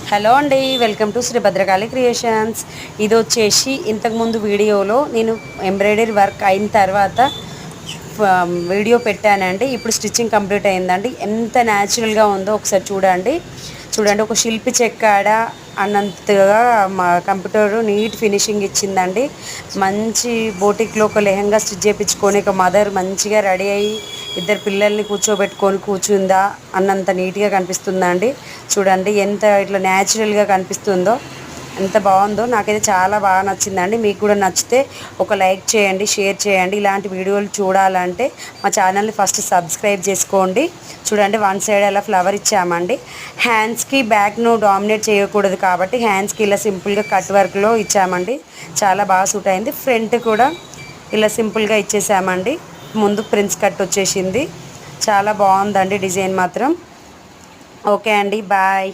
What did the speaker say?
Hello అండి, welcome to Shri Bhadrakali creations. ఇది వచ్చేసి ఇంతకుముందు వీడియోలో నేను ఎంబ్రాయిడరీ వర్క్ అయిన తర్వాత వీడియో పెట్టానండి. ఇప్పుడు స్టిచ్చింగ్ కంప్లీట్ అయిందండి. ఎంత న్యాచురల్గా ఉందో ఒకసారి చూడండి. ఒక శిల్పి చెక్కాడా అన్నంతగా మా కంప్యూటర్ నీట్ ఫినిషింగ్ ఇచ్చిందండి. మంచి బోటిక్లో ఒక లెహంగా స్టిచ్ చేయించుకొని ఒక మదర్ మంచిగా రెడీ అయ్యి ఇద్దరు పిల్లల్ని కూర్చోబెట్టుకొని కూర్చుందా అన్నంత నీట్గా కనిపిస్తుందండి. చూడండి ఎంత ఇట్లా న్యాచురల్గా కనిపిస్తుందో, ఎంత బాగుందో. నాకైతే చాలా బాగా నచ్చిందండి. మీకు కూడా నచ్చితే ఒక లైక్ చేయండి, షేర్ చేయండి. ఇలాంటి వీడియోలు చూడాలంటే మా ఛానల్ని ఫస్ట్ సబ్స్క్రైబ్ చేసుకోండి. చూడండి, వన్ సైడ్ అలా ఫ్లవర్ ఇచ్చామండి. హ్యాండ్స్కి బ్యాక్ను డామినేట్ చేయకూడదు కాబట్టి హ్యాండ్స్కి ఇలా సింపుల్గా కట్ వర్క్లో ఇచ్చామండి. చాలా బాగా సూట్ అయింది. ఫ్రంట్ కూడా ఇలా సింపుల్గా ఇచ్చేసామండి. ముందు ప్రిన్స్ కట్ వచ్చేసింది. చాలా బాగుందండి డిజైన్ మాత్రం. ఓకే అండి, బాయ్.